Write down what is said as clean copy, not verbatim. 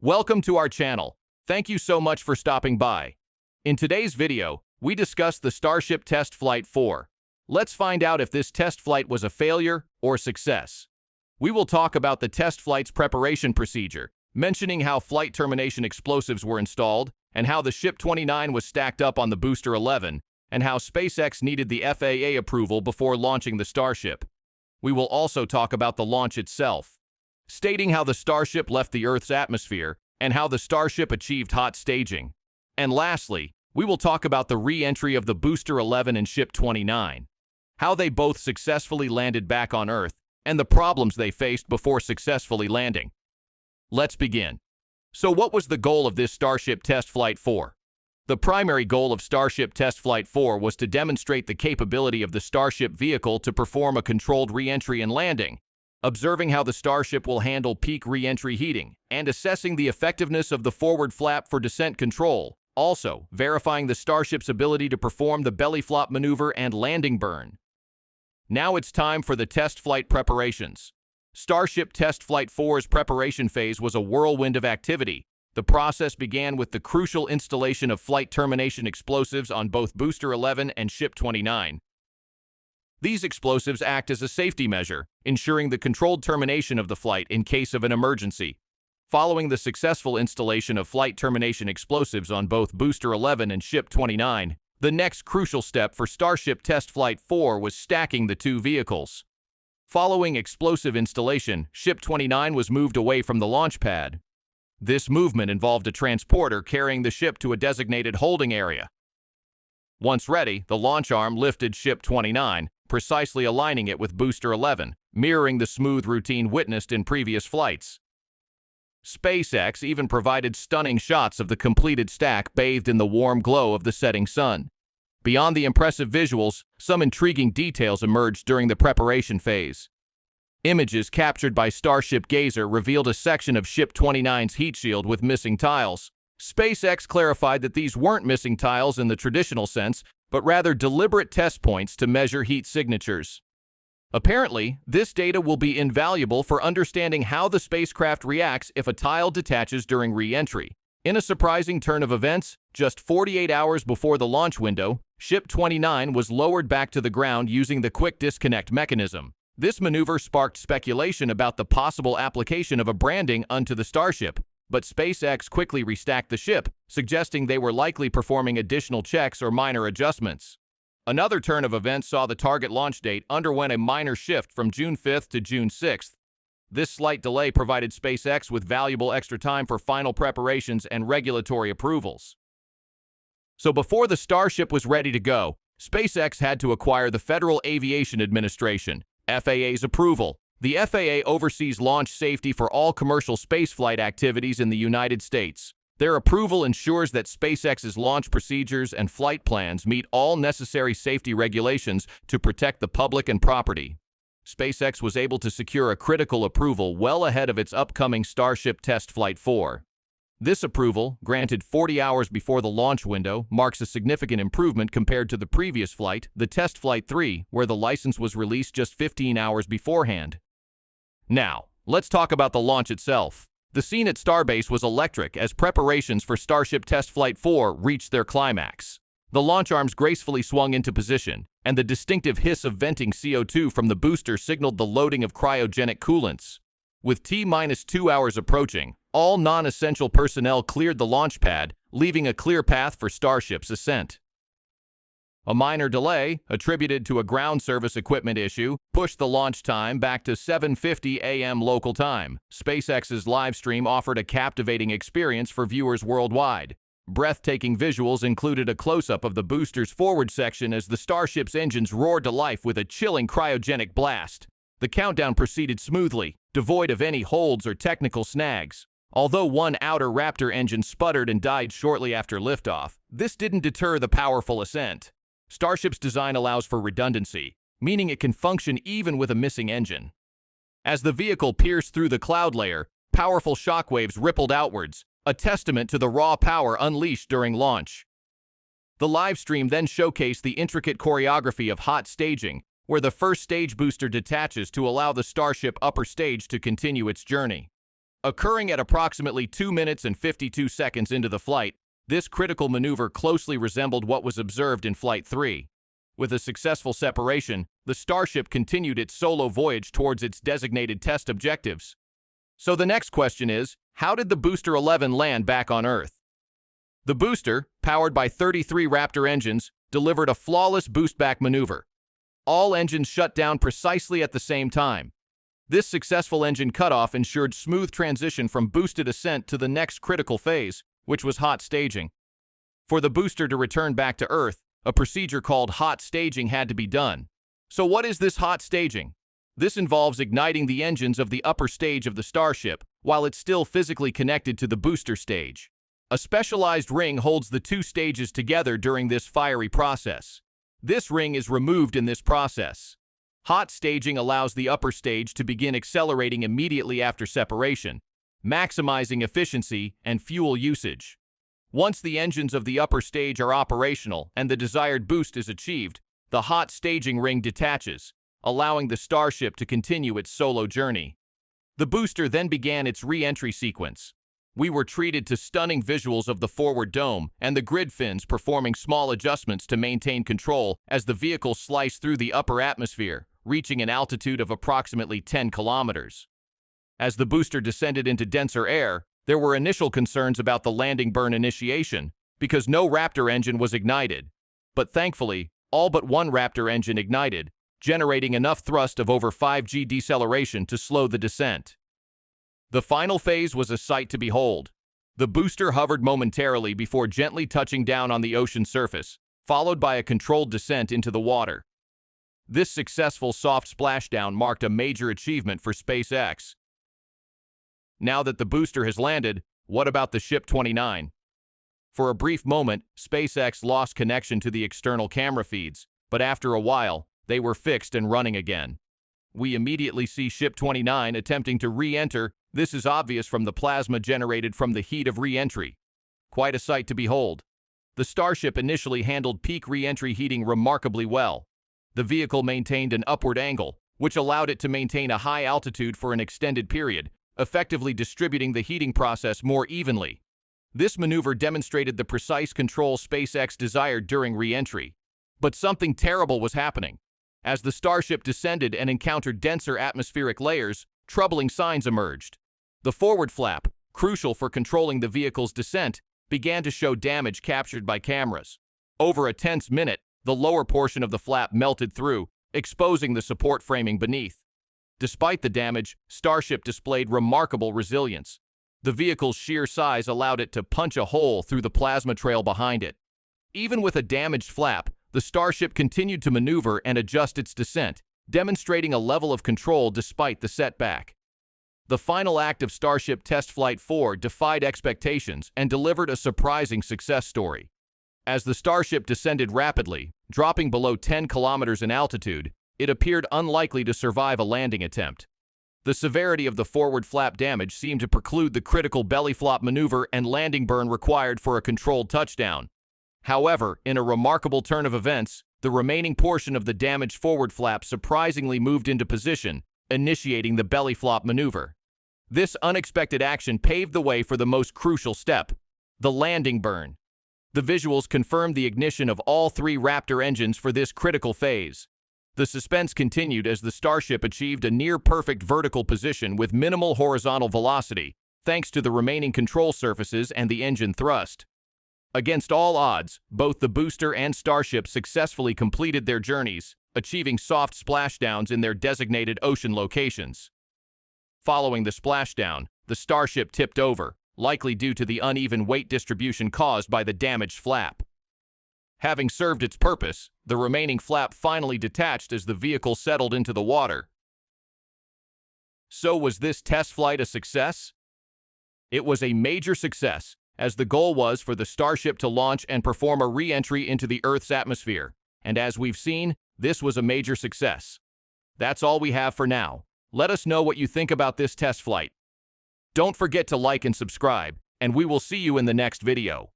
Welcome to our channel. Thank you so much for stopping by. In today's video, we discuss the Starship Test Flight 4. Let's find out if this test flight was a failure or success. We will talk about the test flight's preparation procedure, mentioning how flight termination explosives were installed, and how the Ship 29 was stacked up on the Booster 11, and how SpaceX needed the FAA approval before launching the Starship. We will also talk about the launch itself, stating how the Starship left the Earth's atmosphere and how the Starship achieved hot staging. And lastly, we will talk about the re-entry of the Booster 11 and Ship 29, how they both successfully landed back on Earth, and the problems they faced before successfully landing. Let's begin. So what was the goal of this Starship Test Flight 4? The primary goal of Starship Test Flight 4 was to demonstrate the capability of the Starship vehicle to perform a controlled re-entry and landing, observing how the Starship will handle peak re-entry heating, and assessing the effectiveness of the forward flap for descent control, also verifying the Starship's ability to perform the belly flop maneuver and landing burn. Now it's time for the test flight preparations. Starship Test Flight 4's preparation phase was a whirlwind of activity. The process began with the crucial installation of flight termination explosives on both Booster 11 and Ship 29. These explosives act as a safety measure, ensuring the controlled termination of the flight in case of an emergency. Following the successful installation of flight termination explosives on both Booster 11 and Ship 29, the next crucial step for Starship Test Flight 4 was stacking the two vehicles. Following explosive installation, Ship 29 was moved away from the launch pad. This movement involved a transporter carrying the ship to a designated holding area. Once ready, the launch arm lifted Ship 29, precisely aligning it with Booster 11, mirroring the smooth routine witnessed in previous flights. SpaceX even provided stunning shots of the completed stack bathed in the warm glow of the setting sun. Beyond the impressive visuals, some intriguing details emerged during the preparation phase. Images captured by Starship Gazer revealed a section of Ship 29's heat shield with missing tiles. SpaceX clarified that these weren't missing tiles in the traditional sense, but rather deliberate test points to measure heat signatures. Apparently, this data will be invaluable for understanding how the spacecraft reacts if a tile detaches during re-entry. In a surprising turn of events, just 48 hours before the launch window, Ship 29 was lowered back to the ground using the quick disconnect mechanism. This maneuver sparked speculation about the possible application of a branding onto the Starship, but SpaceX quickly restacked the ship, suggesting they were likely performing additional checks or minor adjustments. Another turn of events saw the target launch date underwent a minor shift from June 5th to June 6th. This slight delay provided SpaceX with valuable extra time for final preparations and regulatory approvals. So before the Starship was ready to go, SpaceX had to acquire the Federal Aviation Administration, FAA's approval. The FAA oversees launch safety for all commercial spaceflight activities in the United States. Their approval ensures that SpaceX's launch procedures and flight plans meet all necessary safety regulations to protect the public and property. SpaceX was able to secure a critical approval well ahead of its upcoming Starship Test Flight 4. This approval, granted 40 hours before the launch window, marks a significant improvement compared to the previous flight, the Test Flight 3, where the license was released just 15 hours beforehand. Now, let's talk about the launch itself. The scene at Starbase was electric as preparations for Starship Test Flight 4 reached their climax. The launch arms gracefully swung into position, and the distinctive hiss of venting CO2 from the booster signaled the loading of cryogenic coolants. With T-2 hours approaching, all non-essential personnel cleared the launch pad, leaving a clear path for Starship's ascent. A minor delay, attributed to a ground service equipment issue, pushed the launch time back to 7:50 a.m. local time. SpaceX's livestream offered a captivating experience for viewers worldwide. Breathtaking visuals included a close-up of the booster's forward section as the Starship's engines roared to life with a chilling cryogenic blast. The countdown proceeded smoothly, devoid of any holds or technical snags. Although one outer Raptor engine sputtered and died shortly after liftoff, this didn't deter the powerful ascent. Starship's design allows for redundancy, meaning it can function even with a missing engine. As the vehicle pierced through the cloud layer, powerful shockwaves rippled outwards, a testament to the raw power unleashed during launch. The live stream then showcased the intricate choreography of hot staging, where the first stage booster detaches to allow the Starship upper stage to continue its journey. Occurring at approximately 2 minutes and 52 seconds into the flight, this critical maneuver closely resembled what was observed in Flight 3. With a successful separation, the Starship continued its solo voyage towards its designated test objectives. So the next question is, how did the Booster 11 land back on Earth? The booster, powered by 33 Raptor engines, delivered a flawless boost-back maneuver. All engines shut down precisely at the same time. This successful engine cutoff ensured smooth transition from boosted ascent to the next critical phase, which was hot staging. For the booster to return back to Earth, a procedure called hot staging had to be done. So what is this hot staging? This involves igniting the engines of the upper stage of the Starship while it's still physically connected to the booster stage. A specialized ring holds the two stages together during this fiery process. This ring is removed in this process. Hot staging allows the upper stage to begin accelerating immediately after separation, maximizing efficiency and fuel usage. Once the engines of the upper stage are operational and the desired boost is achieved, the hot staging ring detaches, allowing the Starship to continue its solo journey. The booster then began its re-entry sequence. We were treated to stunning visuals of the forward dome and the grid fins performing small adjustments to maintain control as the vehicle sliced through the upper atmosphere, reaching an altitude of approximately 10 kilometers. As the booster descended into denser air, there were initial concerns about the landing burn initiation because no Raptor engine was ignited. But thankfully, all but one Raptor engine ignited, generating enough thrust of over 5G deceleration to slow the descent. The final phase was a sight to behold. The booster hovered momentarily before gently touching down on the ocean surface, followed by a controlled descent into the water. This successful soft splashdown marked a major achievement for SpaceX. Now that the booster has landed, what about the Ship 29? For a brief moment, SpaceX lost connection to the external camera feeds, but after a while, they were fixed and running again. We immediately see Ship 29 attempting to re-enter. This is obvious from the plasma generated from the heat of re-entry. Quite a sight to behold. The Starship initially handled peak re-entry heating remarkably well. The vehicle maintained an upward angle, which allowed it to maintain a high altitude for an extended period, effectively distributing the heating process more evenly. This maneuver demonstrated the precise control SpaceX desired during re-entry. But something terrible was happening. As the Starship descended and encountered denser atmospheric layers, troubling signs emerged. The forward flap, crucial for controlling the vehicle's descent, began to show damage captured by cameras. Over a tense minute, the lower portion of the flap melted through, exposing the support framing beneath. Despite the damage, Starship displayed remarkable resilience. The vehicle's sheer size allowed it to punch a hole through the plasma trail behind it. Even with a damaged flap, the Starship continued to maneuver and adjust its descent, demonstrating a level of control despite the setback. The final act of Starship Test Flight 4 defied expectations and delivered a surprising success story. As the Starship descended rapidly, dropping below 10 kilometers in altitude, it appeared unlikely to survive a landing attempt. The severity of the forward flap damage seemed to preclude the critical belly flop maneuver and landing burn required for a controlled touchdown. However, in a remarkable turn of events, the remaining portion of the damaged forward flap surprisingly moved into position, initiating the belly flop maneuver. This unexpected action paved the way for the most crucial step, the landing burn. The visuals confirmed the ignition of all three Raptor engines for this critical phase. The suspense continued as the Starship achieved a near-perfect vertical position with minimal horizontal velocity, thanks to the remaining control surfaces and the engine thrust. Against all odds, both the booster and Starship successfully completed their journeys, achieving soft splashdowns in their designated ocean locations. Following the splashdown, the Starship tipped over, likely due to the uneven weight distribution caused by the damaged flap. Having served its purpose, the remaining flap finally detached as the vehicle settled into the water. So was this test flight a success? It was a major success, as the goal was for the Starship to launch and perform a re-entry into the Earth's atmosphere, and as we've seen, this was a major success. That's all we have for now. Let us know what you think about this test flight. Don't forget to like and subscribe, and we will see you in the next video.